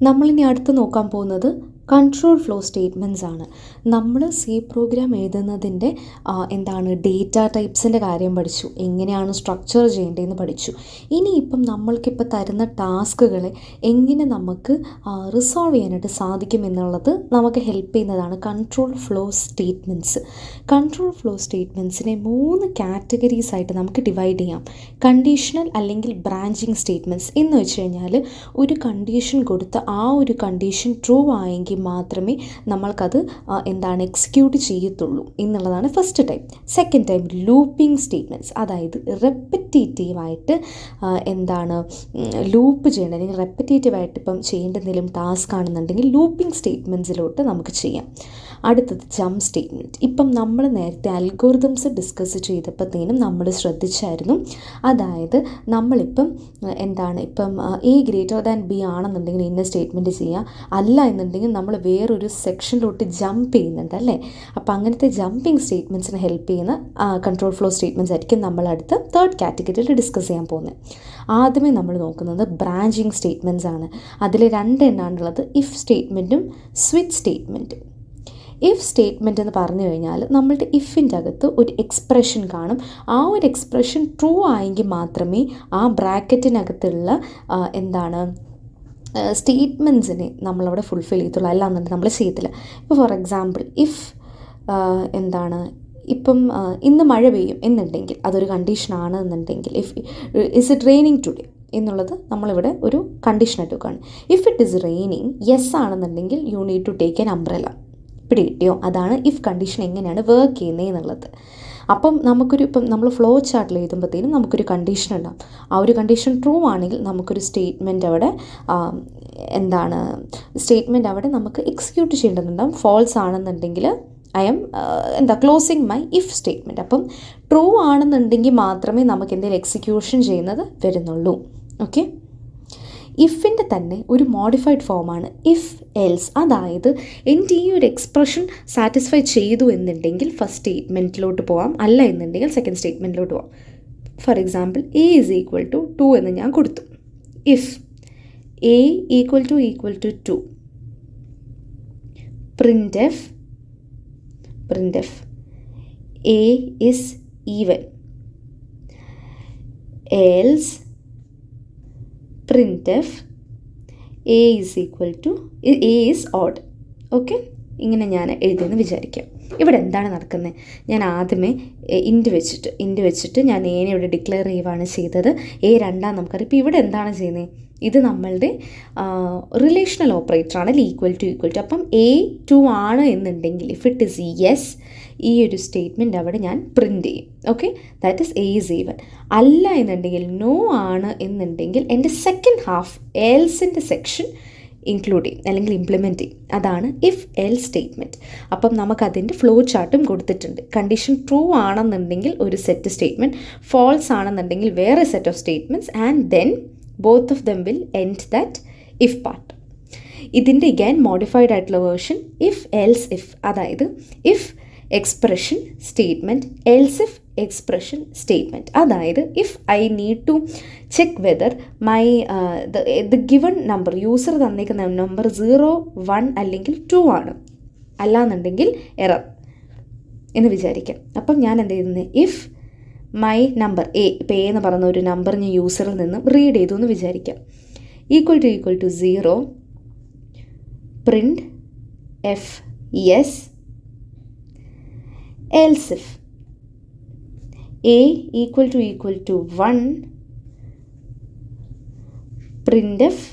നമ്മളിനി അടുത്ത് നോക്കാൻ പോകുന്നത് കൺട്രോൾ ഫ്ലോ സ്റ്റേറ്റ്മെൻറ്റ്സ് ആണ്. നമ്മൾ സി പ്രോഗ്രാം എഴുതുന്നതിൻ്റെ ഡേറ്റ ടൈപ്സിൻ്റെ കാര്യം പഠിച്ചു, എങ്ങനെയാണ് സ്ട്രക്ചർ ചെയ്യേണ്ടതെന്ന് പഠിച്ചു. ഇനിയിപ്പം നമ്മൾക്കിപ്പോൾ തരുന്ന ടാസ്കുകളെ എങ്ങനെ നമുക്ക് റിസോൾവ് ചെയ്യാനായിട്ട് സാധിക്കും എന്നുള്ളത് നമുക്ക് ഹെൽപ്പ് ചെയ്യുന്നതാണ് control flow statements. Control flow സ്റ്റേറ്റ്മെൻറ്റ്സിനെ 3 കാറ്റഗറീസ് ആയിട്ട് നമുക്ക് ഡിവൈഡ് ചെയ്യാം. കണ്ടീഷണൽ അല്ലെങ്കിൽ ബ്രാഞ്ചിങ് സ്റ്റേറ്റ്മെൻറ്റ്സ് എന്ന് വെച്ച് കഴിഞ്ഞാൽ ഒരു കണ്ടീഷൻ കൊടുത്ത് ആ ഒരു കണ്ടീഷൻ ട്രൂ ആയെങ്കിൽ മാത്രമേ നമ്മൾക്കത് എക്സിക്യൂട്ട് ചെയ്യത്തുള്ളൂ എന്നുള്ളതാണ് first type. Second type looping statements, അതായത് റെപ്പറ്റേറ്റീവായിട്ട് ലൂപ്പ് ചെയ്യേണ്ട അല്ലെങ്കിൽ റെപ്പറ്റേറ്റീവായിട്ട് ഇപ്പം ചെയ്യേണ്ട എന്തെങ്കിലും ടാസ്ക് ആണെന്നുണ്ടെങ്കിൽ ലൂപ്പിംഗ് സ്റ്റേറ്റ്മെൻറ്റ്സിലോട്ട് നമുക്ക് ചെയ്യാം. അടുത്തത് ജംപ് സ്റ്റേറ്റ്മെൻറ്റ്. ഇപ്പം നമ്മൾ നേരത്തെ അൽഗോരിതംസ് ഡിസ്കസ് ചെയ്തപ്പോഴത്തേനും നമ്മൾ ശ്രദ്ധിച്ചായിരുന്നു. അതായത് നമ്മളിപ്പം എ ഗ്രേറ്റർ ദാൻ ബി ആണെന്നുണ്ടെങ്കിൽ ഇന്ന സ്റ്റേറ്റ്മെൻറ്റ് ചെയ്യുക, അല്ല എന്നുണ്ടെങ്കിൽ നമ്മൾ വേറൊരു സെക്ഷനിലോട്ട് ജമ്പ് ചെയ്യുന്നുണ്ട് അല്ലേ. അപ്പോൾ അങ്ങനത്തെ ജമ്പിങ് സ്റ്റേറ്റ്മെൻറ്റ്സിനെ ഹെൽപ്പ് ചെയ്യുന്ന കൺട്രോൾ ഫ്ലോ സ്റ്റേറ്റ്മെൻറ്റ്സ് ആയിരിക്കും നമ്മൾ അടുത്ത തേർഡ് കാറ്റഗറിയിൽ ഡിസ്കസ് ചെയ്യാൻ പോകുന്നത്. ആദ്യമേ നമ്മൾ നോക്കുന്നത് ബ്രാഞ്ചിങ് സ്റ്റേറ്റ്മെൻറ്റ്സ് ആണ്. അതിൽ 2 എണ്ണാണുള്ളത്, ഇഫ് സ്റ്റേറ്റ്മെൻറ്റും സ്വിച്ച് സ്റ്റേറ്റ്മെൻറ്റും. ഇഫ് സ്റ്റേറ്റ്മെൻറ്റ് എന്ന് പറഞ്ഞു കഴിഞ്ഞാൽ നമ്മളുടെ ഇഫിൻ്റെ അകത്ത് ഒരു എക്സ്പ്രഷൻ കാണും. ആ ഒരു എക്സ്പ്രഷൻ ട്രൂ ആയെങ്കിൽ മാത്രമേ ആ ബ്രാക്കറ്റിനകത്തുള്ള സ്റ്റേറ്റ്മെൻറ്റ്സിനെ നമ്മളവിടെ ഫുൾഫിൽ ചെയ്യത്തുള്ളൂ, അല്ലാന്നുണ്ടെങ്കിൽ നമ്മൾ ചെയ്യത്തില്ല. ഇപ്പോൾ ഫോർ എക്സാമ്പിൾ ഇപ്പം ഇന്ന് മഴ പെയ്യും എന്നുണ്ടെങ്കിൽ അതൊരു കണ്ടീഷനാണ് എന്നുണ്ടെങ്കിൽ ഇസ് ഇറ്റ് റെയിനിങ് ടുഡേ എന്നുള്ളത് നമ്മളിവിടെ ഒരു കണ്ടീഷനായിട്ട് വെക്കുകയാണ്. If it is raining yes ആണെന്നുണ്ടെങ്കിൽ you need to take an umbrella. പിടികിട്ടിയോ? അതാണ് ഇഫ് കണ്ടീഷൻ എങ്ങനെയാണ് വർക്ക് ചെയ്യുന്നത് എന്നുള്ളത്. അപ്പം ഇപ്പം നമ്മൾ ഫ്ലോ ചാർട്ടിൽ എഴുതുമ്പോഴത്തേനും നമുക്കൊരു കണ്ടീഷൻ ഉണ്ടാകും. ആ ഒരു കണ്ടീഷൻ ട്രൂ ആണെങ്കിൽ നമുക്കൊരു സ്റ്റേറ്റ്മെൻറ്റ് അവിടെ നമുക്ക് എക്സിക്യൂട്ട് ചെയ്യേണ്ടതുണ്ടാകും. ഫോൾസ് ആണെന്നുണ്ടെങ്കിൽ I M closing my if statement. അപ്പം ട്രൂ ആണെന്നുണ്ടെങ്കിൽ മാത്രമേ നമുക്ക് എന്തെങ്കിലും എക്സിക്യൂഷൻ ചെയ്യുന്നത് വരുന്നുള്ളൂ. ഓക്കെ, ഇഫിൻ്റെ തന്നെ ഒരു മോഡിഫൈഡ് ഫോമാണ് ഇഫ് എൽസ്. അതായത് എൻ്റെ ഈ ഒരു എക്സ്പ്രഷൻ സാറ്റിസ്ഫൈ ചെയ്തു എന്നുണ്ടെങ്കിൽ ഫസ്റ്റ് സ്റ്റേറ്റ്മെൻറ്റിലോട്ട് പോകാം, അല്ല എന്നുണ്ടെങ്കിൽ സെക്കൻഡ് സ്റ്റേറ്റ്മെൻറ്റിലോട്ട് പോകാം. For example A is equal to 2 എന്ന് ഞാൻ കൊടുത്തു. If A equal to 2 printf A is even else printf a is odd. Okay, ഇങ്ങനെ ഞാൻ എഴുതിയെന്ന് വിചാരിക്കാം. ഇവിടെ എന്താണ് നടക്കുന്നത്? ഞാൻ ആദ്യമേ ഇൻറ്റ് വെച്ചിട്ട് ഞാൻ എനെ ഇവിടെ ഡിക്ലെയർ ചെയ്യുകയാണ് ചെയ്തത്. എ 2 നമുക്കറിയാം. ഇപ്പോൾ ഇവിടെ എന്താണ് ചെയ്യുന്നത്? ഇത് നമ്മളുടെ റിലേഷണൽ ഓപ്പറേറ്ററാണ്, ഈക്വൽ ടു. അപ്പം എ 2 ആണ് എന്നുണ്ടെങ്കിൽ ഇഫ് ഇറ്റ് ഇസ് യെസ്, ഈ ഒരു സ്റ്റേറ്റ്മെൻറ്റ് അവിടെ ഞാൻ പ്രിൻറ്റ് ചെയ്യും. Okay, that is A is even. അല്ല എന്നുണ്ടെങ്കിൽ നോ ആണ് എന്നുണ്ടെങ്കിൽ എൻ്റെ സെക്കൻഡ് ഹാഫ് എൽസിൻ്റെ സെക്ഷൻ ഇൻക്ലൂഡ് ചെയ്യും അല്ലെങ്കിൽ ഇംപ്ലിമെൻറ്റ് ചെയ്യും. അതാണ് ഇഫ് എൽ സ്റ്റേറ്റ്മെൻറ്റ്. അപ്പം നമുക്കതിൻ്റെ ഫ്ലോ ചാർട്ടും കൊടുത്തിട്ടുണ്ട്. കണ്ടീഷൻ ട്രൂ ആണെന്നുണ്ടെങ്കിൽ ഒരു സെറ്റ് സ്റ്റേറ്റ്മെൻറ്റ്, ഫോൾസ് ആണെന്നുണ്ടെങ്കിൽ വേറെ set of statements, and then both of them will end that if part. ഇതിൻ്റെ again മോഡിഫൈഡ് ആയിട്ടുള്ള വേർഷൻ ഇഫ് എൽസ് ഇഫ്, അതായത് if expression statement else if expression statement. അതായത് if I need to check whether my the given number, user തന്നേക്കുന്ന number 0, 1 അല്ലെങ്കിൽ 2 ആണ്, അല്ലാന്നുണ്ടെങ്കിൽ error എന്ന് വിചാരിക്കാം. അപ്പം ഞാൻ എന്ത് ചെയ്യുന്നത്? ഇഫ് മൈ നമ്പർ എ, ഇപ്പോൾ എ എന്ന് പറയുന്ന ഒരു നമ്പർ ഞാൻ യൂസറിൽ നിന്നും റീഡ് ചെയ്തു എന്ന് വിചാരിക്കാം. Equal to 0 printf yes else if A equal to 1 printf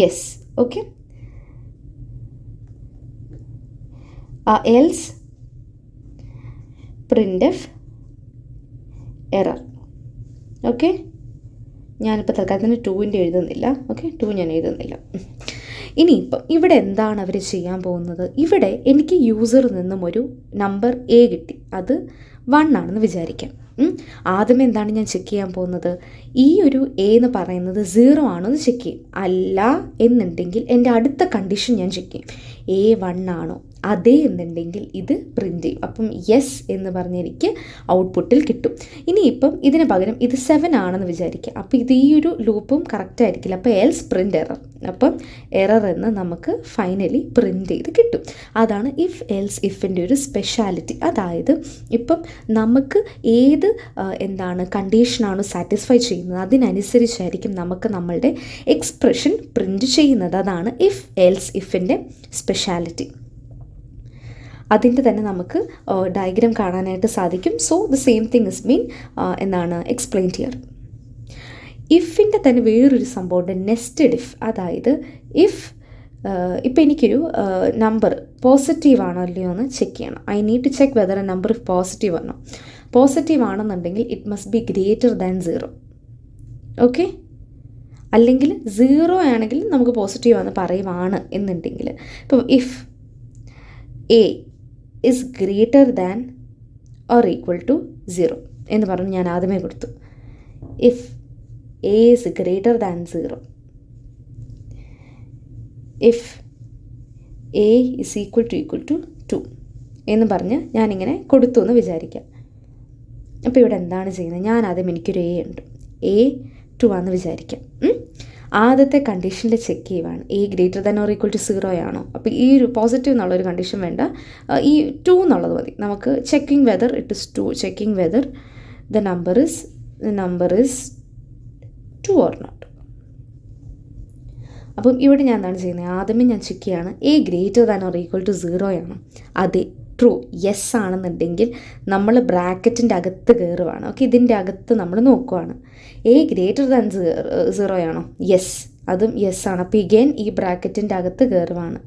yes. Okay, else printf error. Okay, ഞാനിപ്പോൾ തൽക്കാലത്തിന് 2 എഴുതുന്നില്ല. ഓക്കെ, 2 ഞാൻ എഴുതുന്നില്ല. ഇനിയിപ്പം ഇവിടെ എന്താണ് അവർ ചെയ്യാൻ പോകുന്നത്? ഇവിടെ എനിക്ക് യൂസറിൽ നിന്നും ഒരു നമ്പർ എ കിട്ടി, അത് 1 ആണെന്ന് വിചാരിക്കാം. ആദ്യമേ എന്താണ് ഞാൻ ചെക്ക് ചെയ്യാൻ പോകുന്നത്? ഈ ഒരു എ എന്ന് പറയുന്നത് 0 ആണോ എന്ന് ചെക്ക് ചെയ്യും. അല്ല എന്നുണ്ടെങ്കിൽ എൻ്റെ അടുത്ത കണ്ടീഷൻ ഞാൻ ചെക്ക് ചെയ്യും. എ 1 ആണോ? അതേ എന്നുണ്ടെങ്കിൽ ഇത് പ്രിൻറ്റ് ചെയ്യും. അപ്പം യെസ് എന്ന് പറഞ്ഞ് എനിക്ക് ഔട്ട്പുട്ടിൽ കിട്ടും. ഇനിയിപ്പം ഇതിന് പകരം ഇത് 7 ആണെന്ന് വിചാരിക്കുക. അപ്പോൾ ഇത് ഈ ഒരു ലൂപ്പും കറക്റ്റ് ആയിരിക്കില്ല. അപ്പോൾ എൽസ് പ്രിൻ്റ് എറർ. അപ്പം എറർ എന്ന് നമുക്ക് ഫൈനലി പ്രിൻ്റ് ചെയ്ത് കിട്ടും. അതാണ് ഇഫ് എൽസ് ഇഫിൻ്റെ ഒരു സ്പെഷ്യാലിറ്റി. അതായത് ഇപ്പം നമുക്ക് ഏത് കണ്ടീഷനാണോ സാറ്റിസ്ഫൈ ചെയ്യുന്നത് അതിനനുസരിച്ചായിരിക്കും നമുക്ക് നമ്മളുടെ എക്സ്പ്രഷൻ പ്രിൻ്റ് ചെയ്യുന്നത്. അതാണ് ഇഫ് എൽസ് ഇഫിൻ്റെ സ്പെഷ്യാലിറ്റി. അതിൻ്റെ തന്നെ നമുക്ക് ഡയഗ്രാം കാണാനായിട്ട് സാധിക്കും. So the same thing is mean explain here. ഇഫിൻ്റെ തന്നെ വേറൊരു സംഭവമുണ്ട്, നെസ്റ്റഡ് ഇഫ്. അതായത് ഇഫ് ഇപ്പം എനിക്കൊരു നമ്പർ പോസിറ്റീവ് ആണോ അല്ലയോ എന്ന് ചെക്ക് ചെയ്യണം. I need to check whether a number if positive ആണോ. പോസിറ്റീവ് ആണെന്നുണ്ടെങ്കിൽ it must be greater than 0. Okay, അല്ലെങ്കിൽ 0 ആണെങ്കിൽ നമുക്ക് പോസിറ്റീവ് ആണെന്ന് പറയുവാണ് എന്നുണ്ടെങ്കിൽ, ഇപ്പോൾ if A is greater than or equal to 0 എന്ന് പറഞ്ഞ് ഞാൻ ആദ്യമേ കൊടുത്തു. If A is greater than 0, if A is equal to 2 എന്ന് പറഞ്ഞ് ഞാനിങ്ങനെ കൊടുത്തു എന്ന് വിചാരിക്കാം. അപ്പോൾ ഇവിടെ എന്താണ് ചെയ്യുന്നത്? ഞാൻ ആദ്യം എനിക്കൊരു എ ഉണ്ട്, എ 2 ആണെന്ന് വിചാരിക്കാം. ആദ്യത്തെ കണ്ടീഷനിൽ ചെക്ക് ചെയ്യുവാണ്, A greater than or equal to 0 ആണോ. അപ്പോൾ ഈ ഒരു പോസിറ്റീവ് എന്നുള്ളൊരു കണ്ടീഷൻ വേണ്ട, ഈ 2 എന്നുള്ളത് മതി. നമുക്ക് checking whether it is 2, checking whether the number is 2 or not. അപ്പം ഇവിടെ ഞാൻ എന്താണ് ചെയ്യുന്നത്? ആദ്യമേ ഞാൻ ചെക്ക് ചെയ്യാണ് A greater than or equal to 0 ആണോ. അതെ, ട്രൂ, യെസ് ആണെന്നുണ്ടെങ്കിൽ നമ്മൾ ബ്രാക്കറ്റിൻ്റെ അകത്ത് കയറുവാണ്. ഓക്കെ, ഇതിൻ്റെ അകത്ത് നമ്മൾ നോക്കുവാണ്. എ ഗ്രേറ്റർ ദാൻ 0 ആണോ? യെസ്, അതും യെസ് ആണ്. അപ്പോൾ ഇഗെയിൻ ഈ ബ്രാക്കറ്റിൻ്റെ അകത്ത് കയറുവാണ്.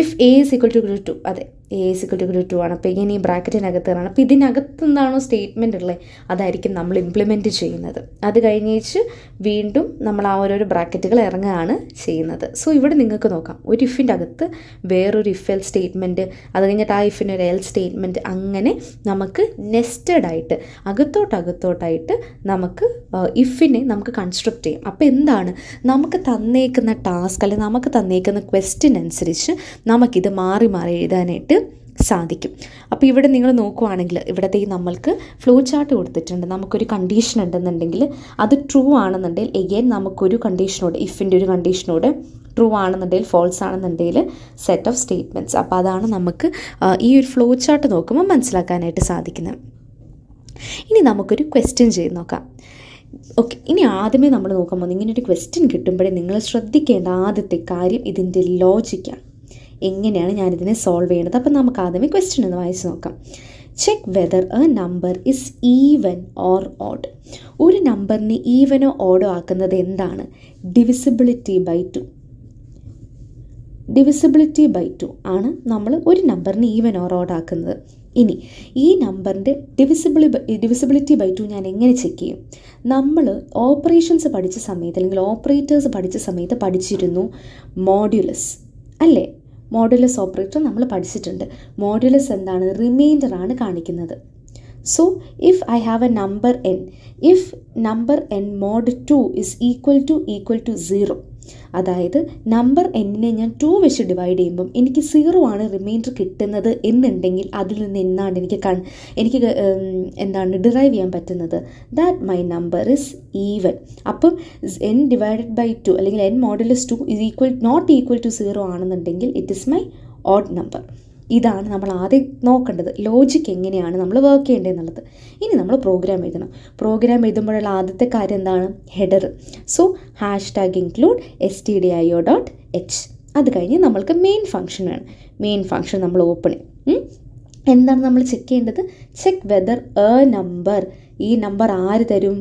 If A is equal to 2, അതെ, എ ഇസ് ഈക്വൽ ടു 2 ആണ്. അപ്പോൾ ഇങ്ങനെ ഈ ബ്രാക്കറ്റിനകത്ത് കയറാണ്. അപ്പോൾ ഇതിനകത്ത് എന്താണോ സ്റ്റേറ്റ്മെൻ്റ് ഉള്ളത് അതായിരിക്കും നമ്മൾ ഇംപ്ലിമെൻറ്റ് ചെയ്യുന്നത്. അത് കഴിഞ്ഞേച്ച് വീണ്ടും നമ്മൾ ആ ഓരോരോ ബ്രാക്കറ്റുകൾ ഇറങ്ങുകയാണ് ചെയ്യുന്നത്. സോ ഇവിടെ നിങ്ങൾക്ക് നോക്കാം, ഒരു ഇഫിൻ്റെ അകത്ത് വേറൊരു ഇഫ് എൽ സ്റ്റേറ്റ്മെൻറ്റ്, അത് കഴിഞ്ഞിട്ട് ആ ഇഫിന് ഒരു എൽ സ്റ്റേറ്റ്മെൻറ്റ്, അങ്ങനെ നമുക്ക് നെസ്റ്റഡായിട്ട് അകത്തോട്ടായിട്ട് നമുക്ക് ഇഫിനെ നമുക്ക് കൺസ്ട്രക്ട് ചെയ്യും. അപ്പോൾ എന്താണ് നമുക്ക് തന്നേക്കുന്ന ടാസ്ക് അല്ലെങ്കിൽ നമുക്ക് തന്നേക്കുന്ന ക്വസ്റ്റ്യൻ അനുസരിച്ച് നമുക്കിത് മാറി എഴുതാനായിട്ട് സാധിക്കും. അപ്പോൾ ഇവിടെ നിങ്ങൾ നോക്കുവാണെങ്കിൽ ഇവിടത്തെ നമ്മൾക്ക് ഫ്ലോ ചാർട്ട് കൊടുത്തിട്ടുണ്ട്. നമുക്കൊരു കണ്ടീഷൻ ഉണ്ടെന്നുണ്ടെങ്കിൽ അത് ട്രൂ ആണെന്നുണ്ടെങ്കിൽ എഗെയിൻ നമുക്കൊരു കണ്ടീഷനോട്, ഇഫിൻ്റെ ഒരു കണ്ടീഷനോട് ട്രൂ ആണെന്നുണ്ടെങ്കിൽ ഫോൾസ് ആണെന്നുണ്ടെങ്കിൽ സെറ്റ് ഓഫ് സ്റ്റേറ്റ്മെൻറ്റ്സ്. അപ്പോൾ അതാണ് നമുക്ക് ഈ ഒരു ഫ്ലോ ചാർട്ട് നോക്കുമ്പോൾ മനസ്സിലാക്കാനായിട്ട് സാധിക്കുന്നത്. ഇനി നമുക്കൊരു ക്വസ്റ്റ്യൻ ചെയ്ത് നോക്കാം. ഓക്കെ, ഇനി ആദ്യമേ നമ്മൾ നോക്കാൻ പോകുന്നത്, ഇങ്ങനെ ഒരു ക്വസ്റ്റ്യൻ കിട്ടുമ്പോഴേ നിങ്ങൾ ശ്രദ്ധിക്കേണ്ട ആദ്യത്തെ കാര്യം ഇതിൻ്റെ ലോജിക്കാണ്. എങ്ങനെയാണ് ഞാനിതിനെ സോൾവ് ചെയ്യുന്നത്? അപ്പം നമുക്ക് ആദ്യമേ ക്വസ്റ്റ്യൻ ഒന്ന് വായിച്ച് നോക്കാം. Check whether a number is even or odd. ഒരു നമ്പറിനെ ഈവനോ ഓഡോ ആക്കുന്നത് എന്താണ്? Divisibility by 2. ഡിവിസിബിലിറ്റി ബൈ 2 ആണ് നമ്മൾ ഒരു നമ്പറിനെ ഈവൻ ഓർ ഓഡ് ആക്കുന്നത്. ഇനി ഈ നമ്പറിൻ്റെ ഡിവിസിബിലിറ്റി ബൈ 2 ഞാൻ എങ്ങനെ ചെക്ക് ചെയ്യും? നമ്മൾ ഓപ്പറേഷൻസ് പഠിച്ച സമയത്ത് അല്ലെങ്കിൽ ഓപ്പറേറ്റേഴ്സ് പഠിച്ച സമയത്ത് പഠിച്ചിരുന്നു മോഡ്യുലസ്, അല്ലേ? മോഡുലസ് ഓപ്പറേറ്റർ നമ്മൾ പഠിച്ചിട്ടുണ്ട്. മോഡുലസ് എന്താണ്? റിമൈൻഡർ ആണ് കാണിക്കുന്നത്. So if I have A number n, if number n mod 2 is equal to 0, അതായത് നമ്പർ എന്നിനെ ഞാൻ 2 വെച്ച് ഡിവൈഡ് ചെയ്യുമ്പം എനിക്ക് 0 ആണ് റിമൈൻഡർ കിട്ടുന്നത് എന്നുണ്ടെങ്കിൽ അതിൽ നിന്ന് എനിക്ക് ഡിറൈവ് ചെയ്യാൻ പറ്റുന്നത് that my number is even. അപ്പം n ഡിവൈഡഡ് ബൈ 2 അല്ലെങ്കിൽ n modulus 2 is not equal to 0 ആണെന്നുണ്ടെങ്കിൽ it is my odd number. ഇതാണ് നമ്മൾ ആദ്യം നോക്കേണ്ടത്, ലോജിക്ക് എങ്ങനെയാണ് നമ്മൾ വർക്ക് ചെയ്യേണ്ടതെന്നുള്ളത്. ഇനി നമ്മൾ പ്രോഗ്രാം എഴുതണം. പ്രോഗ്രാം എഴുതുമ്പോഴുള്ള ആദ്യത്തെ കാര്യം എന്താണ്? ഹെഡർ. So #include stdio.h. അത് കഴിഞ്ഞ് നമ്മൾക്ക് മെയിൻ ഫംഗ്ഷൻ വേണം. മെയിൻ ഫംഗ്ഷൻ നമ്മൾ ഓപ്പൺ ചെയ്യും. എന്താണ് നമ്മൾ ചെക്ക് ചെയ്യേണ്ടത്? ചെക്ക് വെദർ എ നമ്പർ, ഈ നമ്പർ ആര് തരും?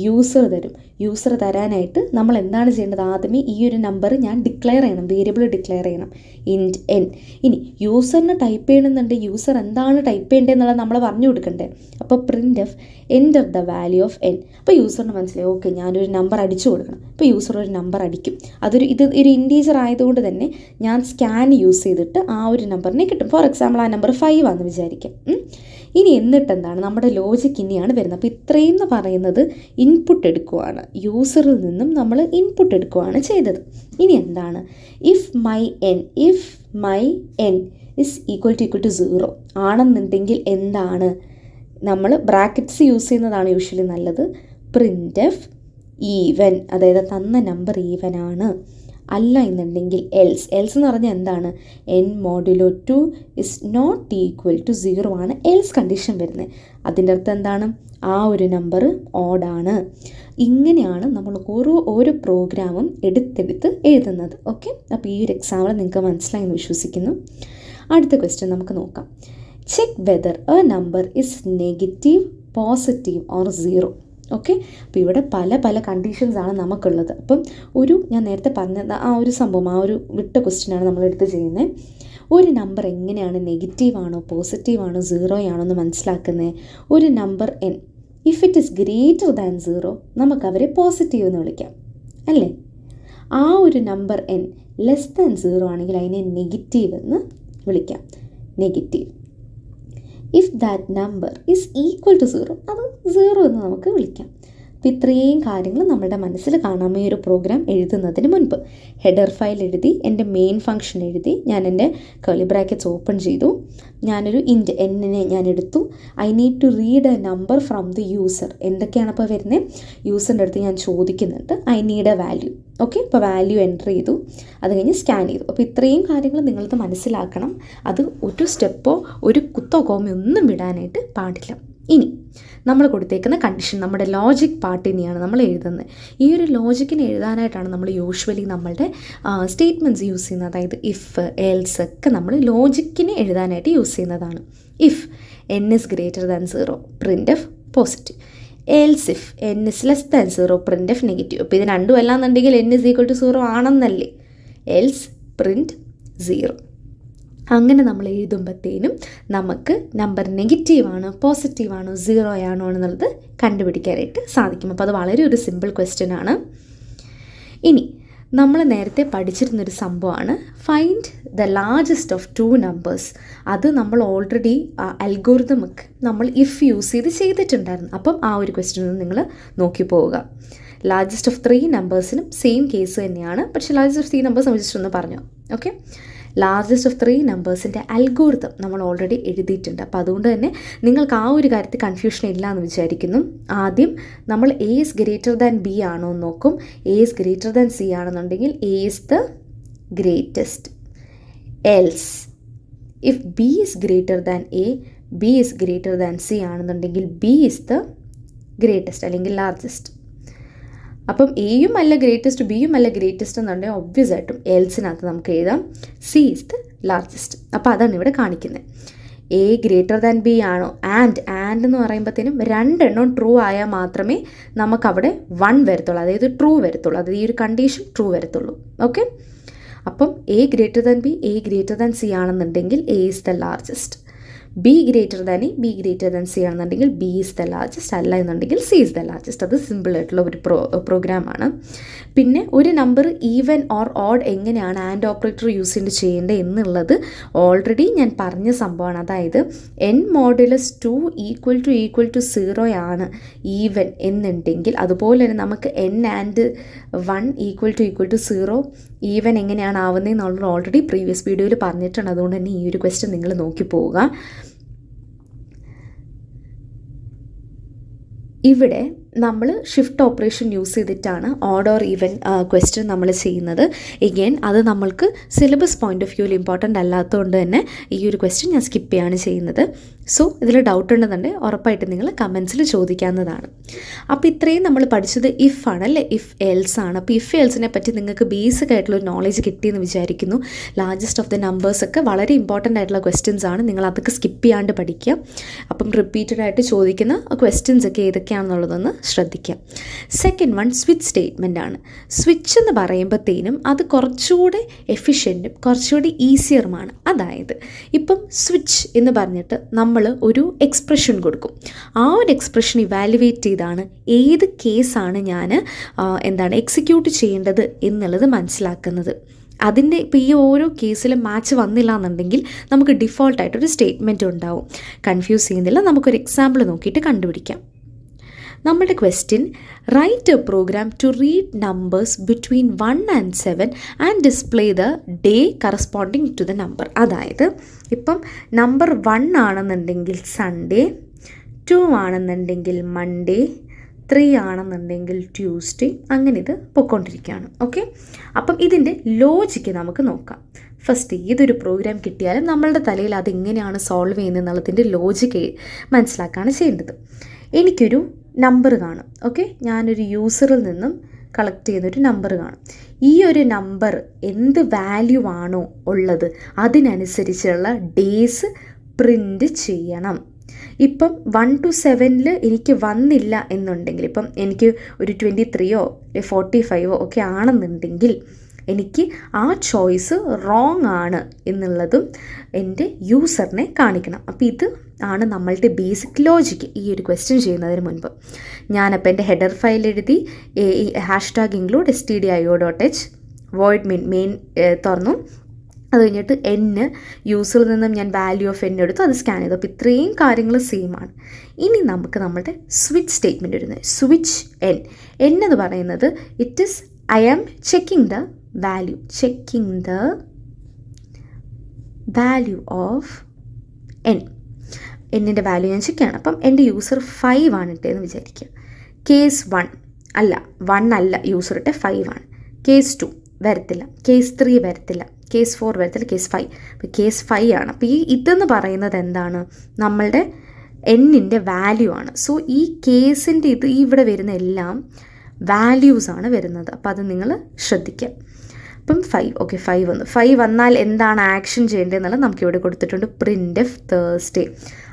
യൂസർ തരും. യൂസർ തരാനായിട്ട് നമ്മൾ എന്താണ് ചെയ്യേണ്ടത്? ആദ്യമേ ഈ ഒരു നമ്പർ ഞാൻ ഡിക്ലെയർ ചെയ്യണം, വേരിയബിൾ ഡിക്ലെയർ ചെയ്യണം, ഇൻറ്റ് n. ഇനി യൂസറിന് ടൈപ്പ് ചെയ്യണമെന്നുണ്ട്, യൂസർ എന്താണ് ടൈപ്പ് ചെയ്യേണ്ടതെന്നുള്ളത് നമ്മൾ പറഞ്ഞു കൊടുക്കണ്ടേ? അപ്പോൾ printf enter the value of n. അപ്പോൾ യൂസറിന് മനസ്സിലായി, ഓക്കെ ഞാനൊരു നമ്പർ അടിച്ചു കൊടുക്കണം. അപ്പോൾ യൂസർ ഒരു നമ്പർ അടിക്കും. ഇത് ഒരു ഇൻറ്റീജർ ആയതുകൊണ്ട് തന്നെ ഞാൻ സ്കാൻ യൂസ് ചെയ്തിട്ട് ആ ഒരു നമ്പറിനെ കിട്ടും. ഫോർ എക്സാമ്പിൾ ആ നമ്പർ 5 ആണെന്ന് വിചാരിക്കാം. ഇനി എന്നിട്ടെന്താണ് നമ്മുടെ ലോജിക് ഇനിയാണ് വരുന്നത്. അപ്പോൾ ഇത്രയും എന്ന് പറയുന്നത് ഇൻപുട്ട് എടുക്കുകയാണ്, യൂസറിൽ നിന്നും നമ്മൾ ഇൻപുട്ട് എടുക്കുകയാണ് ചെയ്തത്. ഇനി എന്താണ്, if my N is equal to 0 ആണെന്നുണ്ടെങ്കിൽ എന്താണ്, നമ്മൾ ബ്രാക്കറ്റ്സ് യൂസ് ചെയ്യുന്നതാണ് യൂഷ്വലി നല്ലത്. പ്രിൻ്റ് ഈവൻ, അതായത് തന്ന നമ്പർ ഈവൻ ആണ്. അല്ല എന്നുണ്ടെങ്കിൽ എൽസ് എന്ന് പറഞ്ഞാൽ എന്താണ്, n modulo 2 is not equal to 0 ആണ് എൽസ് കണ്ടീഷൻ വരുന്നത്. അതിൻ്റെ അർത്ഥം എന്താണ്, ആ ഒരു നമ്പർ ഓഡാണ്. ഇങ്ങനെയാണ് നമ്മൾ ഓരോ പ്രോഗ്രാമും എടുത്തെടുത്ത് എഴുതുന്നത്. ഓക്കെ, അപ്പോൾ ഈ ഒരു എക്സാമ്പിൾ നിങ്ങൾക്ക് മനസ്സിലായി എന്ന് വിശ്വസിക്കുന്നു. അടുത്ത ക്വസ്റ്റ്യൻ നമുക്ക് നോക്കാം. Check whether a number is negative, positive or 0. Okay, അപ്പോൾ ഇവിടെ പല കണ്ടീഷൻസാണ് നമുക്കുള്ളത്. അപ്പം ഞാൻ നേരത്തെ പറഞ്ഞ ആ ഒരു സംഭവം, ആ ഒരു വിട്ട ക്വസ്റ്റ്യനാണ് നമ്മളെടുത്ത് ചെയ്യുന്നത്. ഒരു നമ്പർ എങ്ങനെയാണ് നെഗറ്റീവാണോ പോസിറ്റീവാണോ 0 ആണോ എന്ന് മനസ്സിലാക്കുന്നത്. ഒരു number n if it is greater than 0 നമുക്കവരെ പോസിറ്റീവ് എന്ന് വിളിക്കാം, അല്ലേ? ആ ഒരു നമ്പർ n ലെസ് ദാൻ 0 ആണെങ്കിൽ അതിനെ നെഗറ്റീവ് എന്ന് വിളിക്കാം, negative. If that number is equal to 0 അത് 0 എന്ന് നമുക്ക് വിളിക്കാം. അപ്പോൾ ഇത്രയും കാര്യങ്ങൾ നമ്മുടെ മനസ്സിൽ കാണാം ഈ ഒരു പ്രോഗ്രാം എഴുതുന്നതിന് മുൻപ്. ഹെഡർ ഫയൽ എഴുതി, എൻ്റെ മെയിൻ ഫംഗ്ഷൻ എഴുതി, ഞാൻ എൻ്റെ കർലി ബ്രാക്കറ്റ്സ് ഓപ്പൺ ചെയ്തു, ഞാനൊരു ഇൻറ്റ് എന്നിനെ ഞാൻ എടുത്തു. I need to read a number from the user. എന്തൊക്കെയാണ് അപ്പോൾ വരുന്നത്, യൂസറിൻ്റെ അടുത്ത് ഞാൻ ചോദിക്കുന്നുണ്ട് I need a value. Okay, ഇപ്പോൾ വാല്യൂ എൻ്റർ ചെയ്തു, അത് കഴിഞ്ഞ് സ്കാൻ ചെയ്തു. അപ്പോൾ ഇത്രയും കാര്യങ്ങൾ നിങ്ങളത് മനസ്സിലാക്കണം. അത് ഒരു സ്റ്റെപ്പോ ഒരു കുത്തോ കോമയോ ഒന്നും വിടാനായിട്ട് പാടില്ല. ഇനി നമ്മൾ കൊടുത്തേക്കുന്ന കണ്ടീഷൻ, നമ്മുടെ ലോജിക് പാർട്ട് തന്നെയാണ് നമ്മൾ എഴുതുന്നത്. ഈ ഒരു ലോജിക്കിനെ എഴുതാനായിട്ടാണ് നമ്മൾ യൂഷ്വലി നമ്മളുടെ സ്റ്റേറ്റ്മെൻറ്റ്സ് യൂസ് ചെയ്യുന്നത്. അതായത് ഇഫ്, എൽസ് ഒക്കെ നമ്മൾ ലോജിക്കിനെ എഴുതാനായിട്ട് യൂസ് ചെയ്യുന്നതാണ്. If n is greater than 0 print F positive, else if n is less than 0 print F negative. അപ്പോൾ ഇത് രണ്ടും അല്ലാന്നുണ്ടെങ്കിൽ n ഇസ് ഈക്വൽ ടു 0 ആണെന്നല്ലേ, എൽസ് പ്രിൻ്റ് 0. അങ്ങനെ നമ്മൾ എഴുതുമ്പോഴത്തേനും നമുക്ക് നമ്പർ നെഗറ്റീവാണോ പോസിറ്റീവാണോ 0 ആണോ എന്നുള്ളത് കണ്ടുപിടിക്കാനായിട്ട് സാധിക്കും. അപ്പോൾ അത് വളരെ ഒരു സിമ്പിൾ ക്വസ്റ്റ്യൻ ആണ്. ഇനി നമ്മൾ നേരത്തെ പഠിച്ചിരുന്നൊരു സംഭവമാണ് find the largest of 2 numbers. അത് നമ്മൾ ഓൾറെഡി അൽഗോരിതമൊക്കെ നമ്മൾ ഇഫ് യൂസ് ചെയ്തിട്ടുണ്ടായിരുന്നു. അപ്പം ആ ഒരു ക്വസ്റ്റ്യൻ നിങ്ങൾ നോക്കി പോവുക. ലാർജസ്റ്റ് ഓഫ് 3 നമ്പേഴ്സിനും സെയിം കേസ് തന്നെയാണ്, പക്ഷേ ലാർജസ്റ്റ് ഓഫ് 3 നമ്പേഴ്സ് ജസ്റ്റ് ഒന്ന് പറഞ്ഞു. ഓക്കെ, ലാർജസ്റ്റ് ഓഫ് 3 നമ്പേഴ്സിൻ്റെ അൽഗോരിതം നമ്മൾ ഓൾറെഡി എഴുതിയിട്ടുണ്ട്. അപ്പോൾ അതുകൊണ്ട് തന്നെ നിങ്ങൾക്ക് ആ ഒരു കാര്യത്തിൽ കൺഫ്യൂഷൻ ഇല്ല എന്ന് വിചാരിക്കുന്നു. ആദ്യം നമ്മൾ A is greater than B ആണോ എന്ന് നോക്കും. A is greater than C ആണെന്നുണ്ടെങ്കിൽ A is the greatest. Else if B is greater than A, B is greater than C ആണെന്നുണ്ടെങ്കിൽ ബി ഇസ് ദ ഗ്രേറ്റസ്റ്റ് അല്ലെങ്കിൽ ലാർജസ്റ്റ്. അപ്പം എയും അല്ല greatest, ബിയും അല്ല ഗ്രേറ്റസ്റ്റ് എന്നുണ്ടെങ്കിൽ ഒബ്വിയസ് ആയിട്ടും എൽസിനകത്ത് നമുക്ക് എഴുതാം സി ഇസ് ദ ലാർജസ്റ്റ്. അപ്പോൾ അതാണ് ഇവിടെ കാണിക്കുന്നത്. എ ഗ്രേറ്റർ ദാൻ ബി ആണോ, ആൻഡ് എന്ന് പറയുമ്പോഴത്തേനും 2 എണ്ണം ട്രൂ ആയാൽ മാത്രമേ നമുക്കവിടെ 1 വരത്തുള്ളൂ, അതായത് ട്രൂ വരത്തുള്ളൂ, അതായത് ഈ ഒരു കണ്ടീഷൻ ട്രൂ വരത്തുള്ളൂ. ഓക്കെ, അപ്പം A greater than B, A greater than C ആണെന്നുണ്ടെങ്കിൽ A is the largest. B greater than A, B greater than C ആണെന്നുണ്ടെങ്കിൽ ബി ഈസ് ദ ലാർജസ്റ്റ്, അല്ല എന്നുണ്ടെങ്കിൽ സി ഈസ് ദ ലാർജസ്റ്റ്. അത് സിമ്പിളായിട്ടുള്ള ഒരു പ്രോഗ്രാമാണ്. പിന്നെ ഒരു നമ്പർ ഈവൻ ഓർ ഓഡ് എങ്ങനെയാണ് ആൻഡ് ഓപ്പറേറ്റർ യൂസ് ചെയ്യേണ്ടത് എന്നുള്ളത് ഓൾറെഡി ഞാൻ പറഞ്ഞ സംഭവമാണ്. അതായത് n മോഡുലസ് 2 ഈക്വൽ ടു 0 ആണ് ഈവൻ എന്നുണ്ടെങ്കിൽ, അതുപോലെ തന്നെ നമുക്ക് n and 1 equal to 0 even എങ്ങനെയാണ് ആവുന്നതെന്നുള്ളത് ഓൾറെഡി പ്രീവിയസ് വീഡിയോയിൽ പറഞ്ഞിട്ടുണ്ട്. അതുകൊണ്ട് തന്നെ ഈ ഒരു ക്വസ്റ്റ്യൻ നിങ്ങൾ നോക്കി പോവുക. ഇവിടെ നമ്മൾ ഷിഫ്റ്റ് ഓപ്പറേഷൻ യൂസ് ചെയ്തിട്ടാണ് ഓഡ് ഓർ ഈവൻ ക്വസ്റ്റ്യൻ നമ്മൾ ചെയ്യുന്നത്. എഗെയിൻ അത് നമ്മൾക്ക് സിലബസ് പോയിൻ്റ് ഓഫ് വ്യൂവിൽ ഇമ്പോർട്ടൻ്റ് അല്ലാത്തതുകൊണ്ട് തന്നെ ഈ ഒരു ക്വസ്റ്റ്യൻ ഞാൻ സ്കിപ്പ് ചെയ്യാണ് ചെയ്യുന്നത്. സോ ഇതിൽ ഡൗട്ട് ഉണ്ടെന്നുണ്ടെങ്കിൽ ഉറപ്പായിട്ട് നിങ്ങൾ കമൻസിൽ ചോദിക്കാവുന്നതാണ്. അപ്പോൾ ഇത്രയും നമ്മൾ പഠിച്ചത് ഇഫ് ആണല്ലേ, ഇഫ് എൽസ് ആണ്. അപ്പോൾ ഇഫ് എൽസിനെ പറ്റി നിങ്ങൾക്ക് ബേസിക് ആയിട്ടുള്ള നോളേജ് കിട്ടിയെന്ന് വിചാരിക്കുന്നു. ലാർജസ്റ്റ് ഓഫ് ദ നമ്പേഴ്സ് ഒക്കെ വളരെ ഇമ്പോർട്ടൻ്റ് ആയിട്ടുള്ള ക്വസ്റ്റ്യൻസ് ആണ്, നിങ്ങൾ അതൊക്കെ സ്കിപ്പ് ചെയ്യാണ്ട് പഠിക്കുക. അപ്പം റിപ്പീറ്റഡ് ആയിട്ട് ചോദിക്കുന്ന ക്വസ്റ്റ്യൻസ് ഒക്കെ ഏതൊക്കെയാണെന്നുള്ളതൊന്ന് ശ്രദ്ധിക്കാം. സെക്കൻഡ് വൺ സ്വിച്ച് സ്റ്റേറ്റ്മെൻ്റ് ആണ്. സ്വിച്ച് എന്ന് പറയുമ്പോഴത്തേനും അത് കുറച്ചുകൂടെ എഫിഷ്യൻറ്റും കുറച്ചുകൂടി ഈസിയറുമാണ്. അതായത് ഇപ്പം സ്വിച്ച് എന്ന് പറഞ്ഞിട്ട് നമ്മൾ ഒരു എക്സ്പ്രഷൻ കൊടുക്കും. ആ ഒരു എക്സ്പ്രഷൻ ഇവാലുവേറ്റ് ചെയ്താണ് ഏത് കേസാണ് ഞാൻ എക്സിക്യൂട്ട് ചെയ്യേണ്ടത് എന്നുള്ളത് മനസ്സിലാക്കുന്നത്. അതിൻ്റെ ഇപ്പോൾ ഈ ഓരോ കേസിലും മാച്ച് വന്നില്ല എന്നുണ്ടെങ്കിൽ നമുക്ക് ഡിഫോൾട്ടായിട്ടൊരു സ്റ്റേറ്റ്മെൻറ്റ് ഉണ്ടാവും. കൺഫ്യൂസ് ചെയ്യുന്നില്ല, നമുക്കൊരു എക്സാമ്പിൾ നോക്കിയിട്ട് കണ്ടുപിടിക്കാം. നമ്മുടെ question, write a program to read numbers between 1 and 7 and display the day corresponding to the number. അതായത് ഇപ്പം നമ്പർ 1 ആണെന്നുണ്ടെങ്കിൽ സൺഡേ, 2 ആണെന്നുണ്ടെങ്കിൽ മൺഡേ, 3 ആണെന്നുണ്ടെങ്കിൽ ട്യൂസ്ഡേ, അങ്ങനെ ഇത് പൊയ്ക്കൊണ്ടിരിക്കുകയാണ്. ഓക്കെ, അപ്പം ഇതിൻ്റെ ലോജിക്ക് നമുക്ക് നോക്കാം. ഫസ്റ്റ് ഏതൊരു പ്രോഗ്രാം കിട്ടിയാലും നമ്മളുടെ തലയിൽ അതെങ്ങനെയാണ് സോൾവ് ചെയ്യുന്നത് എന്നുള്ളതിൻ്റെ ലോജിക്ക് മനസ്സിലാക്കുകയാണ് ചെയ്യേണ്ടത്. എനിക്കൊരു നമ്പർ കാണും. ഓക്കെ, ഞാനൊരു യൂസറിൽ നിന്നും കളക്ട് ചെയ്യുന്നൊരു നമ്പർ കാണും. ഈ ഒരു നമ്പർ എന്ത് വാല്യൂ ആണോ ഉള്ളത് അതിനനുസരിച്ചുള്ള ഡേയ്സ് പ്രിൻ്റ് ചെയ്യണം. ഇപ്പം 1 to 7 എനിക്ക് വന്നില്ല എന്നുണ്ടെങ്കിൽ, ഇപ്പം എനിക്ക് ഒരു 23 45 ഒക്കെ ആണെന്നുണ്ടെങ്കിൽ എനിക്ക് ആ ചോയ്സ് റോങ് ആണ് എന്നുള്ളതും എൻ്റെ യൂസറിനെ കാണിക്കണം. അപ്പോൾ ഇത് ആണ് നമ്മളുടെ ബേസിക് ലോജിക്ക് ഈ ഒരു ക്വസ്റ്റ്യൻ ചെയ്യുന്നതിന് മുൻപ്. ഞാനപ്പോൾ എൻ്റെ ഹെഡർ ഫയൽ എഴുതി, #include stdio.h void മെയിൻ തുറന്നു. അത് കഴിഞ്ഞിട്ട് യൂസറിൽ നിന്നും ഞാൻ വാല്യൂ ഓഫ് എടുത്തു, അത് സ്കാൻ ചെയ്തു. അപ്പോൾ ഇത്രയും കാര്യങ്ങൾ സെയിം ആണ്. ഇനി നമുക്ക് നമ്മുടെ സ്വിച്ച് സ്റ്റേറ്റ്മെൻറ്റ് വരുന്നത്. സ്വിച്ച് എന്ന് പറയുന്നത് it is I am checking the value of എന്നിൻ്റെ വാല്യൂ ഞാൻ ചെക്ക് ചെയ്യണം. അപ്പം എൻ്റെ യൂസർ 5 ആണ് ഇട്ടതെന്ന് വിചാരിക്കുക. കേസ് 1 അല്ല യൂസർ ഇട്ട് 5 ആണ്. കേസ് 2 വരത്തില്ല, കേസ് 3 വരത്തില്ല, കേസ് 4 വരത്തില്ല, കേസ് 5. അപ്പോൾ കേസ് 5 ആണ്. അപ്പോൾ ഇതെന്ന് പറയുന്നത് എന്താണ്, നമ്മളുടെ എന്നിൻ്റെ വാല്യൂ ആണ്. സോ ഈ കേസിൻ്റെ ഇവിടെ വരുന്ന എല്ലാം വാല്യൂസാണ് വരുന്നത്. അപ്പോൾ അത് നിങ്ങൾ ശ്രദ്ധിക്കുക. അപ്പം 5, ഓക്കെ 5 വന്നു. 5 വന്നാൽ എന്താണ് ആക്ഷൻ ചെയ്യേണ്ടതെന്നുള്ളത് നമുക്കിവിടെ കൊടുത്തിട്ടുണ്ട്, printf Thursday.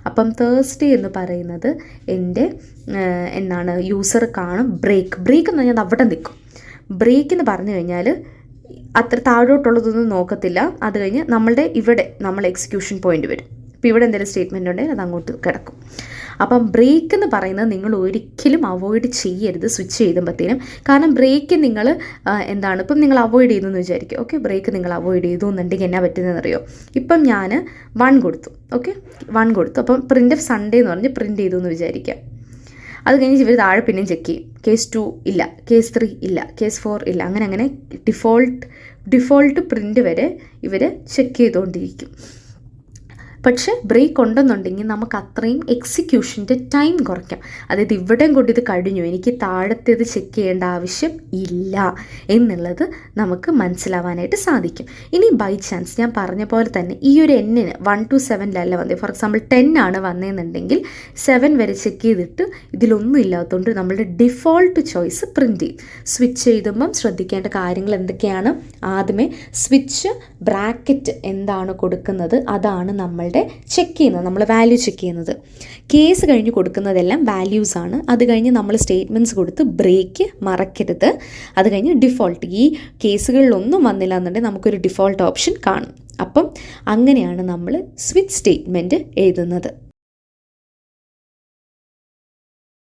അപ്പം Thursday എന്ന് പറയുന്നത് എൻ്റെ എന്താണ് യൂസർ കാണും ബ്രേക്ക് എന്ന് പറഞ്ഞാൽ അവിടെ നിൽക്കും. ബ്രേക്ക് എന്ന് പറഞ്ഞു കഴിഞ്ഞാൽ അത്ര താഴോട്ടുള്ളതൊന്നും നോക്കത്തില്ല. അത് കഴിഞ്ഞ് നമ്മൾ എക്സിക്യൂഷൻ പോയിന്റ് വരും. ഇപ്പോൾ ഇവിടെ എന്തെങ്കിലും സ്റ്റേറ്റ്മെൻറ്റ് ഉണ്ടെങ്കിൽ അത് അങ്ങോട്ട് കിടക്കും. അപ്പം ബ്രേക്ക് എന്ന് പറയുന്നത് നിങ്ങൾ ഒരിക്കലും അവോയ്ഡ് ചെയ്യരുത് സ്വിച്ച് ചെയ്യുമ്പോഴത്തേനും. കാരണം ബ്രേക്ക് നിങ്ങൾ ഇപ്പം നിങ്ങൾ അവോയ്ഡ് ചെയ്തു എന്ന് വിചാരിക്കും. ഓക്കെ, ബ്രേക്ക് നിങ്ങൾ അവോയ്ഡ് ചെയ്തു എന്നുണ്ടെങ്കിൽ എന്നാ പറ്റുന്നതെന്നറിയോ? ഇപ്പം ഞാൻ 1 കൊടുത്തു. ഓക്കെ, 1 കൊടുത്തു. അപ്പം printf Sunday എന്ന് പറഞ്ഞ് പ്രിൻറ്റ് ചെയ്തു എന്ന് വിചാരിക്കാം. അത് കഴിഞ്ഞ് ഇവർ താഴെ പിന്നെയും ചെക്ക് ചെയ്യും. കേസ് 2 ഇല്ല, കേസ് 3 ഇല്ല, കേസ് 4 ഇല്ല, അങ്ങനെ ഡിഫോൾട്ട് പ്രിൻ്റ് വരെ ഇവർ ചെക്ക് ചെയ്തുകൊണ്ടിരിക്കും. പക്ഷേ ബ്രേക്ക് ഉണ്ടെന്നുണ്ടെങ്കിൽ നമുക്ക് അത്രയും എക്സിക്യൂഷൻ്റെ ടൈം കുറയ്ക്കാം. അതായത് ഇവിടെയും കൊണ്ട് ഇത് കഴിഞ്ഞു, എനിക്ക് താഴത്തേത് ചെക്ക് ചെയ്യേണ്ട ആവശ്യം ഇല്ല എന്നുള്ളത് നമുക്ക് മനസ്സിലാവാനായിട്ട് സാധിക്കും. ഇനി ബൈ ചാൻസ് ഞാൻ പറഞ്ഞ പോലെ തന്നെ ഈ ഒരു എന്നിന് 1 to 7 വന്നത്, ഫോർ എക്സാമ്പിൾ 10 ആണ് വന്നതെന്നുണ്ടെങ്കിൽ 7 വരെ ചെക്ക് ചെയ്തിട്ട് ഇതിലൊന്നും ഇല്ലാത്തതുകൊണ്ട് നമ്മളുടെ ഡിഫോൾട്ട് ചോയ്സ് പ്രിൻറ്റ് ചെയ്യും. സ്വിച്ച് എഴുതുമ്പം ശ്രദ്ധിക്കേണ്ട കാര്യങ്ങൾ എന്തൊക്കെയാണ്? ആദ്യമേ സ്വിച്ച് ബ്രാക്കറ്റ് എന്താണ് കൊടുക്കുന്നത് അതാണ് നമ്മളുടെ ചെക്ക് ചെയ്യുന്നത്, നമ്മൾ വാല്യൂ ചെക്ക് ചെയ്യുന്നത്. കേസ് കഴിഞ്ഞ് കൊടുക്കുന്നതെല്ലാം വാല്യൂസാണ്. അത് കഴിഞ്ഞ് നമ്മൾ സ്റ്റേറ്റ്മെൻറ്റ്സ് കൊടുത്ത് ബ്രേക്ക് മറക്കരുത്. അത് കഴിഞ്ഞ് ഡിഫോൾട്ട്, ഈ കേസുകളിലൊന്നും വന്നില്ല എന്നുണ്ടെങ്കിൽ നമുക്കൊരു ഡിഫോൾട്ട് ഓപ്ഷൻ കാണും. അപ്പം അങ്ങനെയാണ് നമ്മൾ സ്വിച്ച് സ്റ്റേറ്റ്മെൻറ്റ് എഴുതുന്നത്.